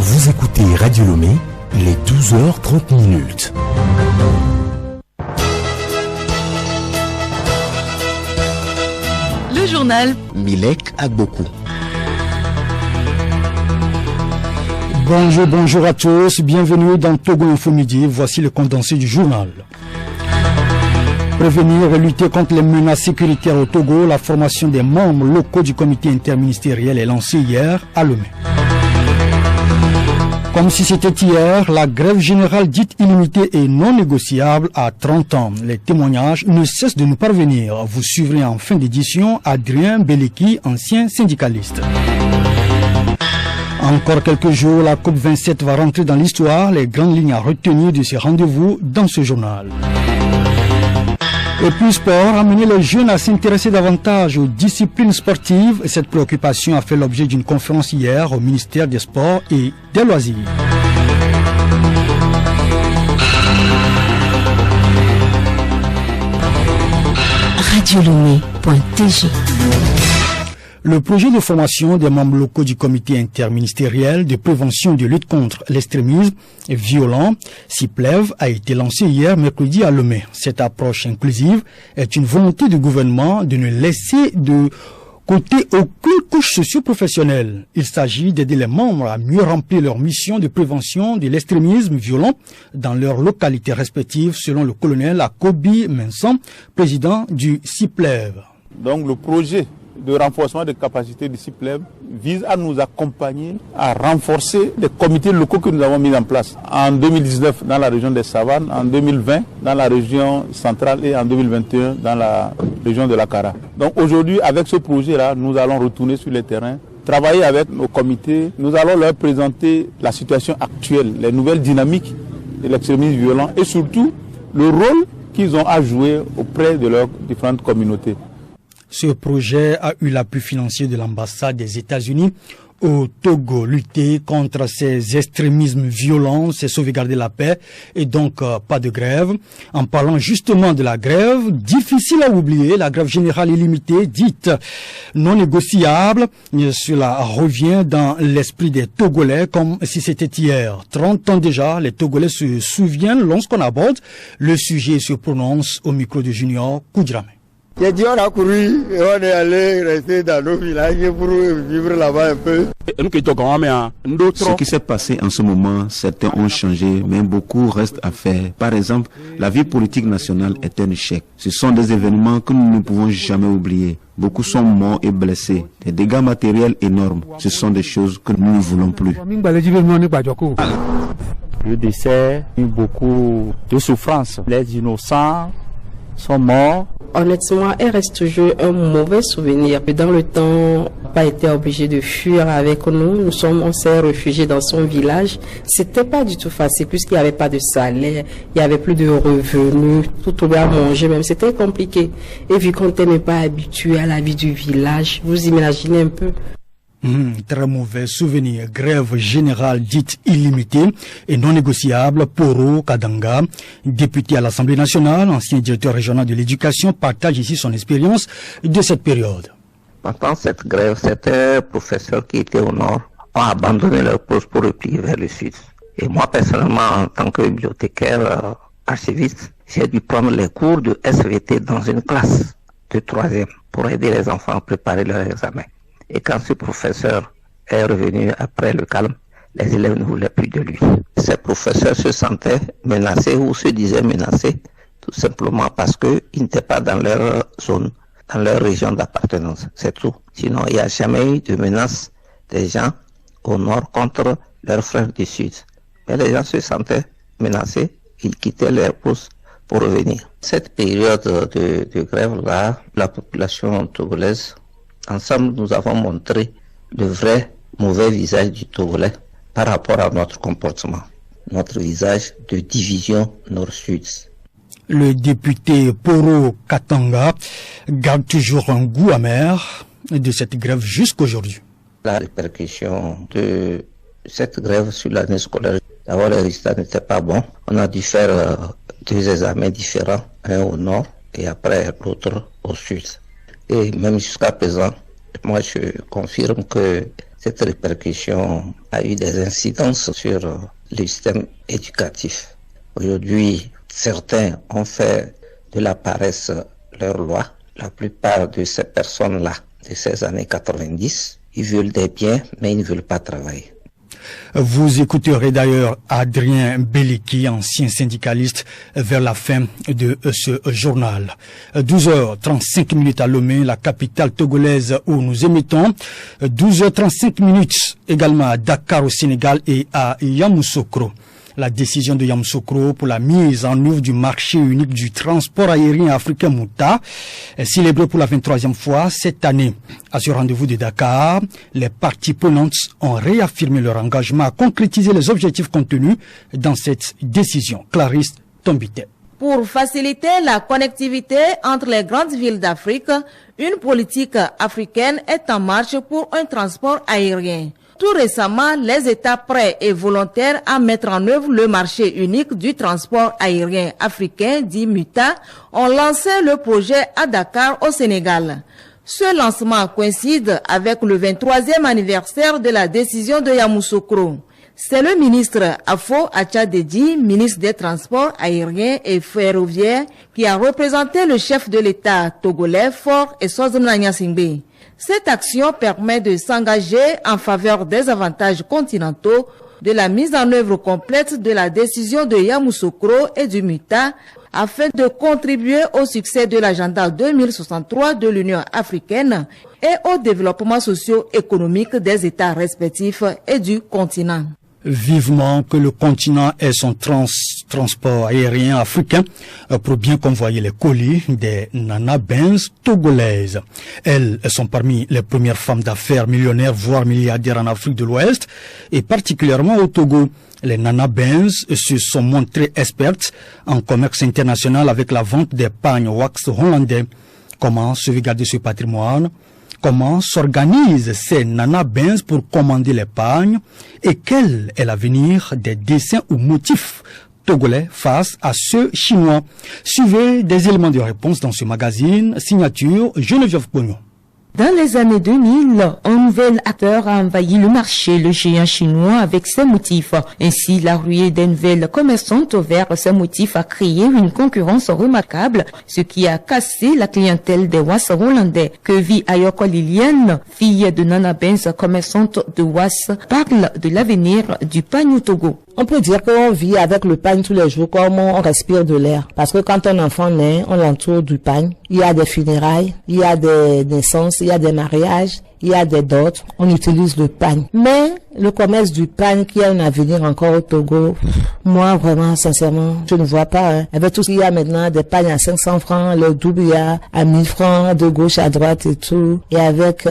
Vous écoutez Radio Lomé, il est 12h30. Le journal Milek Agbokou. Bonjour à tous, bienvenue dans Togo Info Midi, voici le condensé du journal. Prévenir et lutter contre les menaces sécuritaires au Togo, la formation des membres locaux du comité interministériel est lancée hier à Lomé. Comme si c'était hier, la grève générale dite illimitée et non négociable à 30 ans. Les témoignages ne cessent de nous parvenir. Vous suivrez en fin d'édition Adrien Beleki, ancien syndicaliste. Encore quelques jours, la COP27 va rentrer dans l'histoire. Les grandes lignes à retenir de ces rendez-vous dans ce journal. Et puis sport, amener les jeunes à s'intéresser davantage aux disciplines sportives. Cette préoccupation a fait l'objet d'une conférence hier au ministère des Sports et des Loisirs. radiolomé.tg. Le projet de formation des membres locaux du comité interministériel de prévention et de lutte contre l'extrémisme violent, CIPLEV, a été lancé hier mercredi à Lomé. Cette approche inclusive est une volonté du gouvernement de ne laisser de côté aucune couche socio-professionnelle. Il s'agit d'aider les membres à mieux remplir leur mission de prévention de l'extrémisme violent dans leurs localités respectives, selon le colonel Akobi Mensan, président du CIPLEV. Donc le projet de renforcement des capacités du CIPLEV vise à nous accompagner à renforcer les comités locaux que nous avons mis en place en 2019 dans la région des Savanes, en 2020 dans la région centrale et en 2021 dans la région de la Kara. Donc aujourd'hui, avec ce projet-là, nous allons retourner sur le terrain, travailler avec nos comités, nous allons leur présenter la situation actuelle, les nouvelles dynamiques de l'extrémisme violent et surtout le rôle qu'ils ont à jouer auprès de leurs différentes communautés. Ce projet a eu l'appui financier de l'ambassade des États-Unis au Togo. Lutter contre ces extrémismes violents, c'est sauvegarder la paix et donc pas de grève. En parlant justement de la grève, difficile à oublier, la grève générale illimitée dite non négociable. Cela revient dans l'esprit des Togolais comme si c'était hier. 30 ans déjà, les Togolais se souviennent lorsqu'on aborde le sujet et se prononce au micro de Junior Koudramé. J'ai dit on a couru et on est allé rester dans nos villages pour vivre là-bas un peu. Ce qui s'est passé en ce moment, certains ont changé, mais beaucoup reste à faire. Par exemple, la vie politique nationale est un échec. Ce sont des événements que nous ne pouvons jamais oublier. Beaucoup sont morts et blessés. Des dégâts matériels énormes. Ce sont des choses que nous ne voulons plus. Le décès a eu beaucoup de souffrance. Les innocents sont morts. Honnêtement, elle reste toujours un mauvais souvenir. Dans le temps, n'a pas été obligé de fuir avec nous. On s'est réfugiés dans son village. C'était pas du tout facile puisqu'il n'y avait pas de salaire, il y avait plus de revenus, tout trouver à manger même. C'était compliqué. Et vu qu'on n'est pas habitué à la vie du village, vous imaginez un peu. Très mauvais souvenir. Grève générale dite illimitée et non négociable. Poro Kadanga, député à l'Assemblée nationale, ancien directeur régional de l'éducation, partage ici son expérience de cette période. Pendant cette grève, certains professeurs qui étaient au nord ont abandonné leur poste pour replier vers le sud. Et moi, personnellement, en tant que bibliothécaire archiviste, j'ai dû prendre les cours de SVT dans une classe de 3e pour aider les enfants à préparer leurs examens. Et quand ce professeur est revenu après le calme, les élèves ne voulaient plus de lui. Ces professeurs se sentaient menacés ou se disaient menacés, tout simplement parce qu'ils n'étaient pas dans leur zone, dans leur région d'appartenance. C'est tout. Sinon, il n'y a jamais eu de menace des gens au nord contre leurs frères du sud. Mais les gens se sentaient menacés, ils quittaient leur poste pour revenir. Cette période de grève-là, la population togolaise, ensemble, nous avons montré le vrai mauvais visage du Togolais par rapport à notre comportement, notre visage de division nord-sud. Le député Poro Katanga garde toujours un goût amer de cette grève jusqu'aujourd'hui. La répercussion de cette grève sur l'année scolaire, d'abord les résultats n'étaient pas bons. On a dû faire 2 examens différents, un au nord et après l'autre au sud. Et même jusqu'à présent, moi je confirme que Cette répercussion a eu des incidences sur le système éducatif. Aujourd'hui, certains ont fait de la paresse leur loi. La plupart de ces personnes-là, de ces années 90, ils veulent des biens, mais ils ne veulent pas travailler. Vous écouterez d'ailleurs Adrien Beliki, ancien syndicaliste, vers la fin de ce journal. 12h35 à Lomé, la capitale togolaise où nous émettons. 12h35 également à Dakar au Sénégal et à Yamoussoukro. La décision de Yamoussoukro pour la mise en œuvre du marché unique du transport aérien africain Mouta est célébrée pour la 23e fois cette année. À ce rendez-vous de Dakar, les parties prenantes ont réaffirmé leur engagement à concrétiser les objectifs contenus dans cette décision. Clarisse Tombité. Pour faciliter la connectivité entre les grandes villes d'Afrique, une politique africaine est en marche pour un transport aérien. Tout récemment, les États prêts et volontaires à mettre en œuvre le marché unique du transport aérien africain, dit MUTA, ont lancé le projet à Dakar au Sénégal. Ce lancement coïncide avec le 23e anniversaire de la décision de Yamoussoukro. C'est le ministre Afo Atchadedi, ministre des Transports aériens et ferroviaires, qui a représenté le chef de l'État togolais, Faure Essouzouana Gnassingbé. Cette action permet de s'engager en faveur des avantages continentaux, de la mise en œuvre complète de la décision de Yamoussoukro et du MUTA, afin de contribuer au succès de l'agenda 2063 de l'Union africaine et au développement socio-économique des États respectifs et du continent. Vivement que le continent ait son transport aérien africain pour bien convoyer les colis des Nana Benz togolaises. Elles sont parmi les premières femmes d'affaires millionnaires, voire milliardaires en Afrique de l'Ouest et particulièrement au Togo. Les Nana Benz se sont montrées expertes en commerce international avec la vente des pagnes wax hollandais. Comment sauvegarder ce patrimoine? Comment s'organisent ces Nana Benz pour commander les pagnes et quel est l'avenir des dessins ou motifs togolais face à ceux chinois? Suivez des éléments de réponse dans ce magazine. Signature Geneviève Pognon. Dans les années 2000, un nouvel acteur a envahi le marché, le géant chinois, avec ses motifs. Ainsi, la ruée des nouvelles commerçantes vers ces motifs a créé une concurrence remarquable, ce qui a cassé la clientèle des was hollandais. Que vit Ayoko Liliane, fille de Nana Benz, commerçante de was, parle de l'avenir du pagne au Togo. On peut dire qu'on vit avec le pagne tous les jours comme on respire de l'air. Parce que quand un enfant naît, on l'entoure du pagne. Il y a des funérailles, il y a des naissances, il y a des mariages, il y a des dots. On utilise le pagne. Mais le commerce du pagne qui a un avenir encore au Togo, moi vraiment, sincèrement, je ne vois pas. Avec tout ce qu'il y a maintenant, des pagnes à 500 francs, le double il y a à 1000 francs, de gauche à droite et tout. Et avec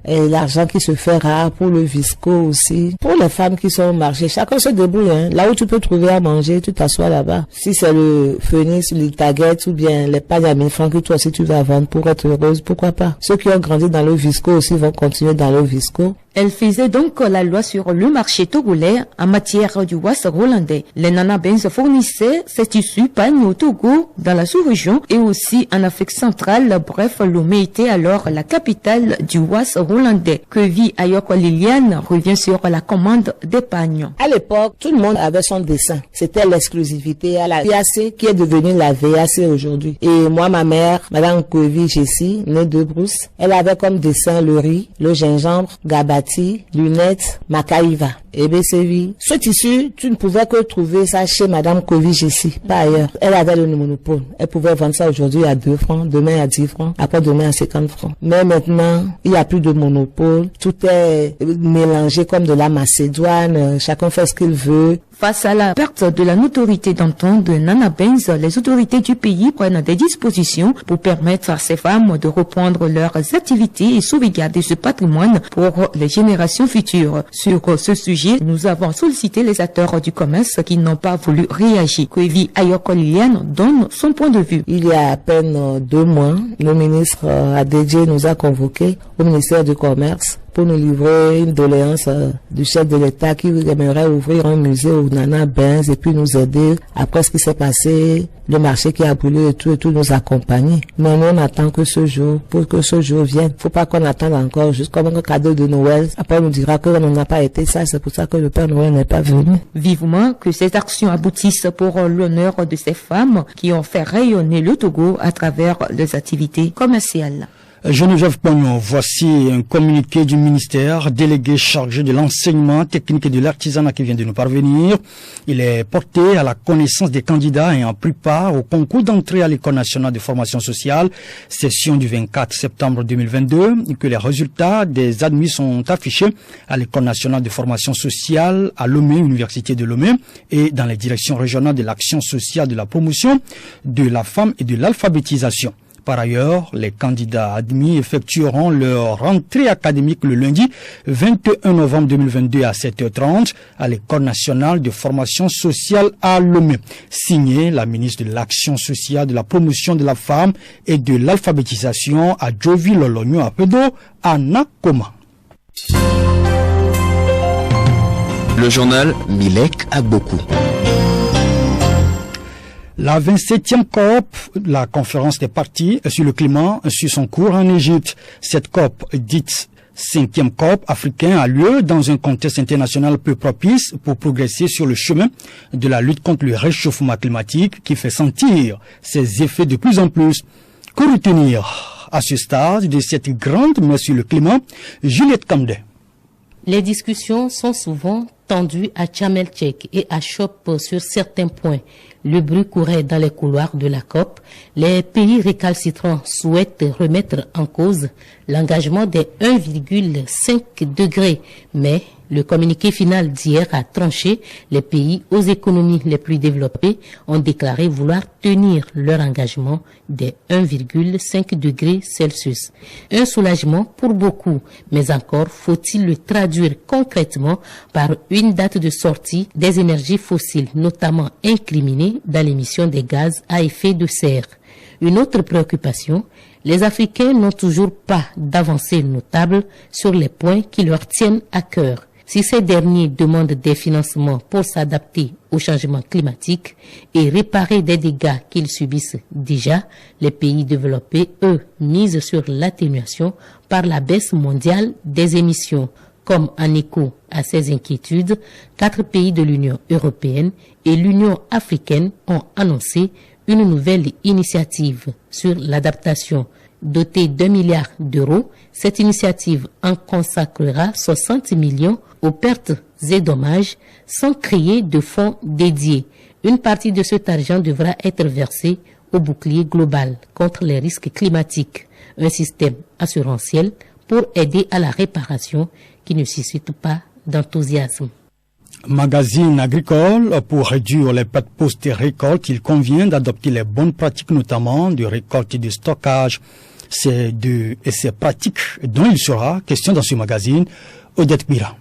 l'argent qui se fait rare pour le visco aussi. Pour les femmes qui sont au marché, chacun se débrouille. Là où tu peux trouver à manger, tu t'assois là-bas. Si c'est le Phoenix, le Target ou bien les pagnes à 1000 francs que toi aussi tu vas vendre pour être heureuse, pourquoi pas? Ceux qui ont grandi dans le visco aussi vont continuer dans le visco. Elle faisait donc la loi sur le marché togolais en matière du was hollandais. Les Nana Benz fournissaient ces tissus pagne au Togo, dans la sous-région et aussi en Afrique centrale. Bref, Lomé était alors la capitale du was hollandais. Que vit Ayoko Liliane revient sur la commande des pagnes. À l'époque, tout le monde avait son dessin. C'était l'exclusivité à la VAC qui est devenue la VAC aujourd'hui. Et moi, ma mère, Madame Kovi Jessie, née de Brousse, elle avait comme dessin le riz, le gingembre, gabati, lunettes, macaïva, et BCV. Ce tissu, tu ne pouvais que trouver ça chez Madame Kovi Jessie, pas ailleurs. Elle avait le monopole. Elle pouvait vendre ça aujourd'hui à 2 francs, demain à 10 francs, après demain à 50 francs. Mais maintenant, il n'y a plus de monopole. Tout est mélangé comme de la Macédoine. Chacun fait ce qu'il veut. Face à la perte de la notoriété d'antan de Nana Benz, les autorités du pays prennent des dispositions pour permettre à ces femmes de reprendre leurs activités et sauvegarder ce patrimoine pour les générations futures. Sur ce sujet, nous avons sollicité les acteurs du commerce qui n'ont pas voulu réagir. Kwevi Ayoko Liliane donne son point de vue. Il y a à peine 2 mois, le ministre Adedje nous a convoqués au ministère du Commerce pour nous livrer une doléance du chef de l'État qui aimerait ouvrir un musée au Nana Benz et puis nous aider après ce qui s'est passé, le marché qui a brûlé et tout nous accompagner. Mais nous on attend que ce jour, pour que ce jour vienne. Faut pas qu'on attende encore juste comme un cadeau de Noël. Après on nous dira que on n'a pas été ça, c'est pour ça que le Père Noël n'est pas venu. Vivement que ces actions aboutissent pour l'honneur de ces femmes qui ont fait rayonner le Togo à travers les activités commerciales. Geneviève Pognon, voici un communiqué du ministère délégué chargé de l'enseignement technique et de l'artisanat qui vient de nous parvenir. Il est porté à la connaissance des candidats ayant pris part au concours d'entrée à l'École nationale de formation sociale, session du 24 septembre 2022, et que les résultats des admis sont affichés à l'École nationale de formation sociale à Lomé, Université de Lomé, et dans les directions régionales de l'action sociale, de la promotion de la femme et de l'alphabétisation. Par ailleurs, les candidats admis effectueront leur rentrée académique le lundi 21 novembre 2022 à 7h30 à l'École nationale de formation sociale à Lomé. Signé la ministre de l'Action sociale, de la promotion de la femme et de l'alphabétisation à Jovi Lolonyo Apedo, Anna Koma. Le journal Milek Agbokou. La 27e COP, la conférence des partis sur le climat, suit son cours en Égypte. Cette COP, dite 5e COP africain, a lieu dans un contexte international peu propice pour progresser sur le chemin de la lutte contre le réchauffement climatique qui fait sentir ses effets de plus en plus. Que retenir à ce stade de cette grande messe sur le climat? Juliette Kamde. Les discussions sont souvent tendues à Tchamelchek et achoppent sur certains points. Le bruit courait dans les couloirs de la COP. Les pays récalcitrants souhaitent remettre en cause l'engagement des 1,5 degrés. Mais le communiqué final d'hier a tranché. Les pays aux économies les plus développées ont déclaré vouloir tenir leur engagement des 1,5 degrés Celsius. Un soulagement pour beaucoup, mais encore faut-il le traduire concrètement par une date de sortie des énergies fossiles, notamment incriminées dans l'émission des gaz à effet de serre. Une autre préoccupation, les Africains n'ont toujours pas d'avancée notable sur les points qui leur tiennent à cœur. Si ces derniers demandent des financements pour s'adapter au changement climatique et réparer des dégâts qu'ils subissent déjà, les pays développés, eux, misent sur l'atténuation par la baisse mondiale des émissions. Comme en écho à ces inquiétudes, 4 pays de l'Union européenne et l'Union africaine ont annoncé une nouvelle initiative sur l'adaptation. Dotée d'1 milliard d'euros, cette initiative en consacrera 60 millions aux pertes et dommages sans créer de fonds dédiés. Une partie de cet argent devra être versée au bouclier global contre les risques climatiques, un système assurantiel pour aider à la réparation qui ne suscite pas d'enthousiasme. Magazine agricole, pour réduire les pertes post-récolte, il convient d'adopter les bonnes pratiques, notamment de récolte et de stockage. C'est de ces pratiques dont il sera question dans ce magazine. Odette Bira.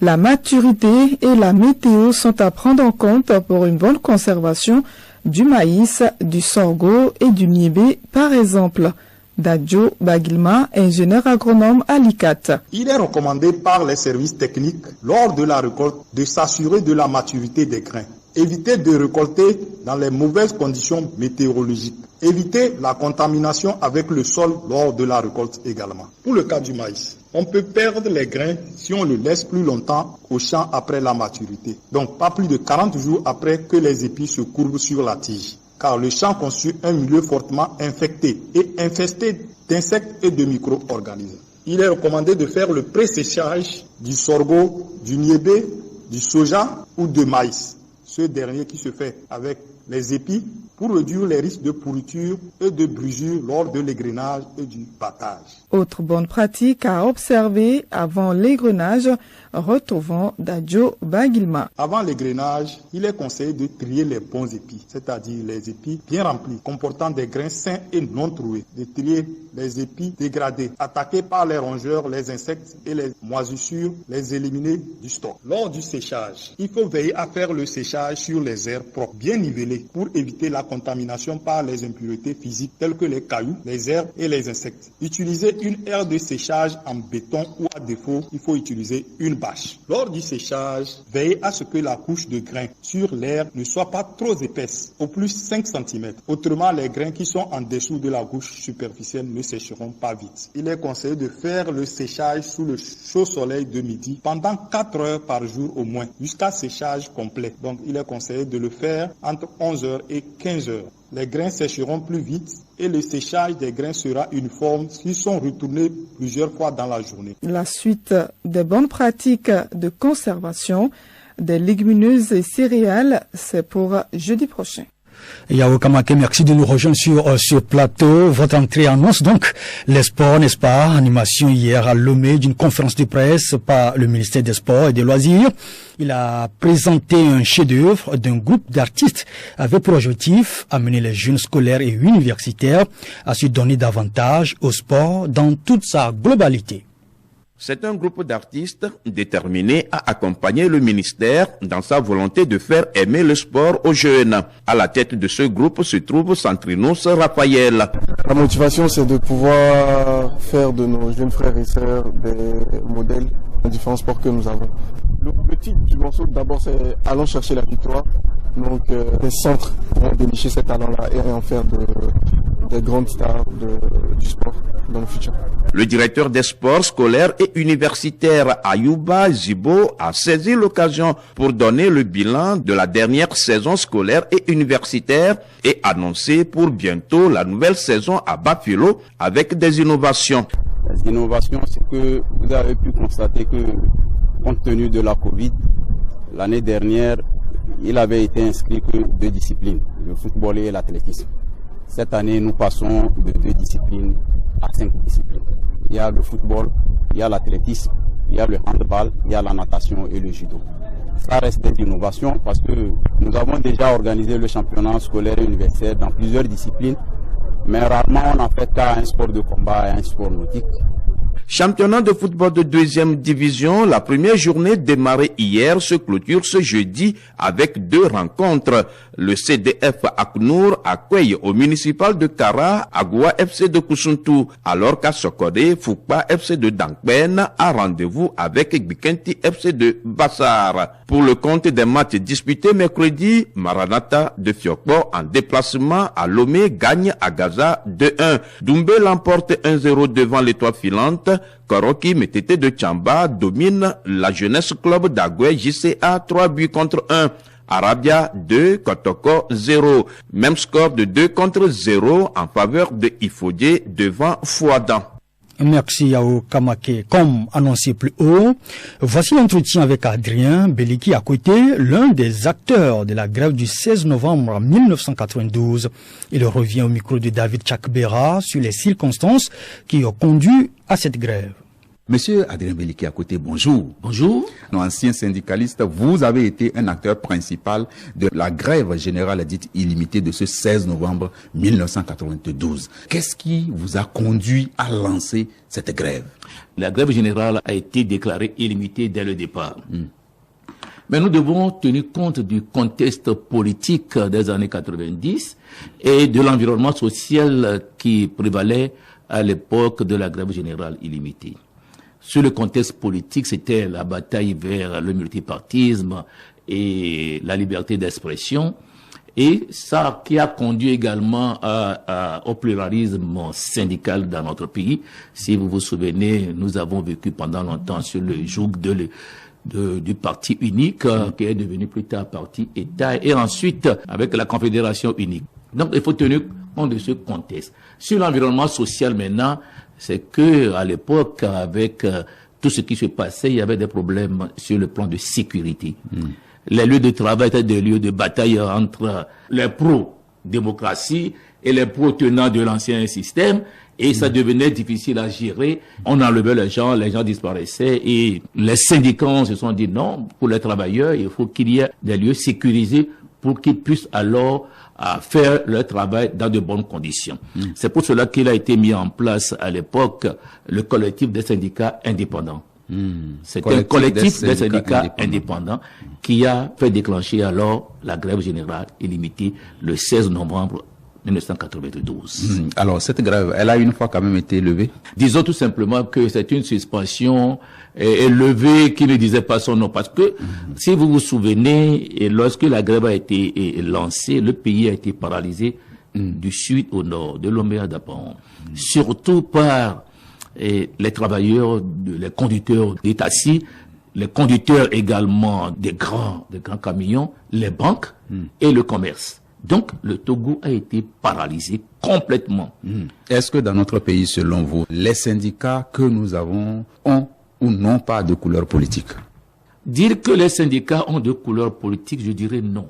La maturité et la météo sont à prendre en compte pour une bonne conservation du maïs, du sorgho et du niébé, par exemple. Dadjo Bagilma, ingénieur agronome à l'ICAT. Il est recommandé par les services techniques lors de la récolte de s'assurer de la maturité des grains. Éviter de récolter dans les mauvaises conditions météorologiques. Éviter la contamination avec le sol lors de la récolte également. Pour le cas du maïs, on peut perdre les grains si on le laisse plus longtemps au champ après la maturité. Donc pas plus de 40 jours après que les épis se courbent sur la tige. Car le champ constitue un milieu fortement infecté et infesté d'insectes et de micro-organismes. Il est recommandé de faire le pré-séchage du sorgho, du niébé, du soja ou de maïs. Ce dernier qui se fait avec les épis pour réduire les risques de pourriture et de brûlure lors de l'égrenage et du battage. Autre bonne pratique à observer avant l'égrenage, retrouvons Dadjo Bagilma. Avant l'égrenage, il est conseillé de trier les bons épis, c'est-à-dire les épis bien remplis, comportant des grains sains et non troués. De trier les épis dégradés, attaqués par les rongeurs, les insectes et les moisissures, les éliminer du stock. Lors du séchage, il faut veiller à faire le séchage sur les aires propres, bien nivelées scellés pour éviter la contamination par les impuretés physiques telles que les cailloux, les herbes et les insectes. Utilisez une aire de séchage en béton ou à défaut, il faut utiliser une bâche. Lors du séchage, veillez à ce que la couche de grains sur l'air ne soit pas trop épaisse, au plus 5 cm. Autrement, les grains qui sont en dessous de la couche superficielle ne sécheront pas vite. Il est conseillé de faire le séchage sous le chaud soleil de midi pendant 4 heures par jour au moins, jusqu'à séchage complet. Donc, il est conseillé de le faire entre 11 heures et 15 heures. Les grains sécheront plus vite et le séchage des grains sera uniforme s'ils sont retournés plusieurs fois dans la journée. La suite des bonnes pratiques de conservation des légumineuses et céréales, c'est pour jeudi prochain. Yao Kamake, merci de nous rejoindre sur ce plateau. Votre entrée annonce donc les sports, n'est-ce pas? Animation hier à Lomé d'une conférence de presse par le ministère des Sports et des Loisirs. Il a présenté un chef-d'œuvre d'un groupe d'artistes avec pour objectif amener les jeunes scolaires et universitaires à se donner davantage au sport dans toute sa globalité. C'est un groupe d'artistes déterminés à accompagner le ministère dans sa volonté de faire aimer le sport aux jeunes. À la tête de ce groupe se trouve Santrinos Raphaël. La motivation, c'est de pouvoir faire de nos jeunes frères et sœurs des modèles dans différents sports que nous avons. Le titre du morceau, d'abord, c'est « Allons chercher la victoire ». Donc, les centres pourront dénicher ces talents-là et en faire des grandes stars du sport dans le futur. Le directeur des sports scolaires et universitaires Ayouba Zibo a saisi l'occasion pour donner le bilan de la dernière saison scolaire et universitaire et annoncer pour bientôt la nouvelle saison à Bafilo avec des innovations. Les innovations, c'est que vous avez pu constater que, compte tenu de la Covid, l'année dernière, il avait été inscrit que 2 disciplines, le football et l'athlétisme. Cette année, nous passons de 2 disciplines à 5 disciplines. Il y a le football, il y a l'athlétisme, il y a le handball, il y a la natation et le judo. Ça reste des innovations parce que nous avons déjà organisé le championnat scolaire et universitaire dans plusieurs disciplines, mais rarement on a fait qu'à un sport de combat et un sport nautique. Championnat de football de 2e division, la première journée démarrée hier se clôture ce jeudi avec 2 rencontres. Le CDF Aknour accueille au municipal de Kara, Agoua FC de Koussuntou, alors qu'à Sokode, Fukpa FC de Dankben a rendez-vous avec Bikenti FC de Bassar. Pour le compte des matchs disputés mercredi, Maranatha de Fiokpo en déplacement à Lomé gagne à Gaza 2-1. Doumbé l'emporte 1-0 devant l'étoile filante. Koroki Métété de Tchamba domine la jeunesse club d'Agoué JCA 3-1. Arabia 2, Kotoko 0. Même score de 2-0 en faveur de Ifodé devant Fouadan. Merci Yao Kamake. Comme annoncé plus haut, voici l'entretien avec Adrien Beliki à côté, l'un des acteurs de la grève du 16 novembre 1992. Il revient au micro de David Chakbera sur les circonstances qui ont conduit à cette grève. Monsieur Adrien Beliki à côté, bonjour. Bonjour. Ancien syndicaliste, vous avez été un acteur principal de la grève générale dite illimitée de ce 16 novembre 1992. Qu'est-ce qui vous a conduit à lancer cette grève? La grève générale a été déclarée illimitée dès le départ. Mais nous devons tenir compte du contexte politique des années 90 et de l'environnement social qui prévalait à l'époque de la grève générale illimitée. Sur le contexte politique, c'était la bataille vers le multipartisme et la liberté d'expression. Et ça qui a conduit également au pluralisme syndical dans notre pays. Si vous vous souvenez, nous avons vécu pendant longtemps sur le joug du parti unique, qui est devenu plus tard parti État, et ensuite avec la Confédération unique. Donc il faut tenir compte de ce contexte. Sur l'environnement social maintenant, c'est que à l'époque, avec tout ce qui se passait, il y avait des problèmes sur le plan de sécurité. Les lieux de travail étaient des lieux de bataille entre les pro-démocratie et les pro-tenants de l'ancien système, et ça devenait difficile à gérer. On enlevait les gens disparaissaient, et les syndicats se sont dit non, pour les travailleurs, il faut qu'il y ait des lieux sécurisés pour qu'ils puissent alors à faire leur travail dans de bonnes conditions. C'est pour cela qu'il a été mis en place à l'époque le collectif des syndicats indépendants. C'est un collectif des syndicats indépendants qui a fait déclencher alors la grève générale illimitée le 16 novembre 1992. Alors, cette grève, elle a une fois quand même été levée? Disons tout simplement que c'est une suspension levée qui ne disait pas son nom. Parce que, si vous vous souvenez, lorsque la grève a été lancée, le pays a été paralysé du sud au nord, de Lomé à Dapan. Surtout par les travailleurs, les conducteurs des taxis, les conducteurs également des grands camions, les banques et le commerce. Donc, le Togo a été paralysé complètement. Est-ce que dans notre pays, selon vous, les syndicats que nous avons ont ou n'ont pas de couleur politique? Dire que les syndicats ont de couleur politique, je dirais non.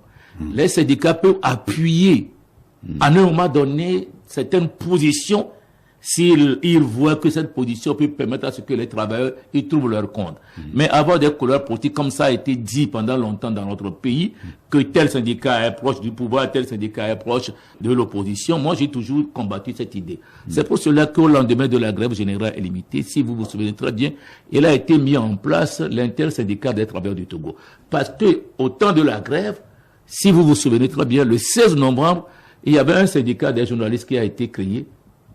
Les syndicats peuvent appuyer à un moment donné certaines positions s'ils voient que cette position peut permettre à ce que les travailleurs y trouvent leur compte. Mais avoir des couleurs politiques, comme ça a été dit pendant longtemps dans notre pays, que tel syndicat est proche du pouvoir, tel syndicat est proche de l'opposition, moi j'ai toujours combattu cette idée. C'est pour cela qu'au lendemain de la grève générale illimitée, si vous vous souvenez très bien, il a été mis en place l'intersyndicat des travailleurs du Togo. Parce que au temps de la grève, si vous vous souvenez très bien, le 16 novembre, il y avait un syndicat des journalistes qui a été créé,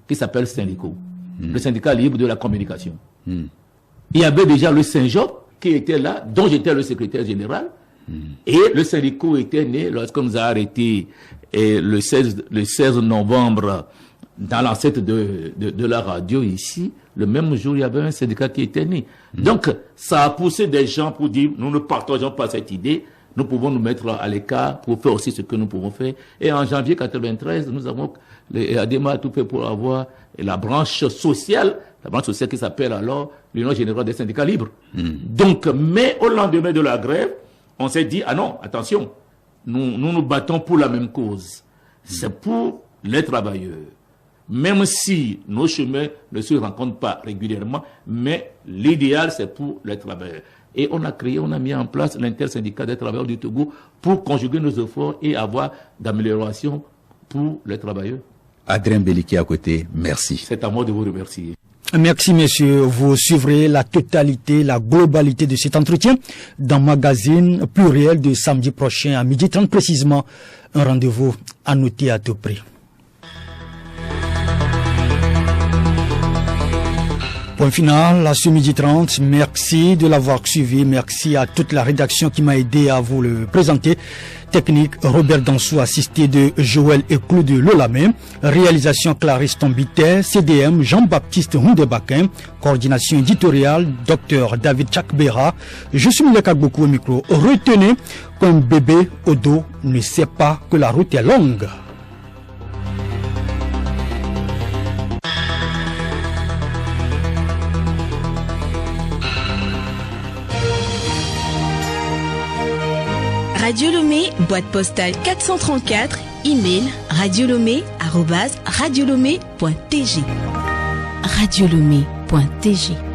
qui s'appelle Syndico, le syndicat libre de la communication. Il y avait déjà le Saint-Job qui était là, dont j'étais le secrétaire général, et le Syndico était né lorsqu'on nous a arrêtés le 16 novembre dans l'ancêtre de la radio ici. Le même jour, il y avait un syndicat qui était né. Donc, ça a poussé des gens pour dire, nous ne partageons pas cette idée, nous pouvons nous mettre à l'écart pour faire aussi ce que nous pouvons faire. Et en janvier 93, nous avons, ADEMA a tout fait pour avoir la branche sociale qui s'appelle alors l'Union Générale des Syndicats Libres. Donc, mais au lendemain de la grève, on s'est dit, ah non, attention, nous battons pour la même cause. C'est pour les travailleurs. Même si nos chemins ne se rencontrent pas régulièrement, mais l'idéal, c'est pour les travailleurs. Et on a mis en place l'intersyndicat des travailleurs du Togo pour conjuguer nos efforts et avoir d'amélioration pour les travailleurs. Adrien Beliki à côté, merci. C'est à moi de vous remercier. Merci, messieurs. Vous suivrez la totalité, la globalité de cet entretien dans Magazine Pluriel de samedi prochain à 12h30 précisément. Un rendez-vous à noter à tout prix. Point final, à ce 12h30, merci de l'avoir suivi, merci à toute la rédaction qui m'a aidé à vous le présenter. Technique, Robert Dansou, assisté de Joël et Claude Lolamé. Réalisation, Clarisse Tombité. CDM, Jean-Baptiste Houndebakin. Coordination éditoriale, Dr David Chakbera. Je suis Mouleka Gboko au micro. Retenez qu'un bébé au dos ne sait pas que la route est longue. Radio Lomé, boîte postale 434, email radiolomé@radiolomé.tg. Radiolomé.tg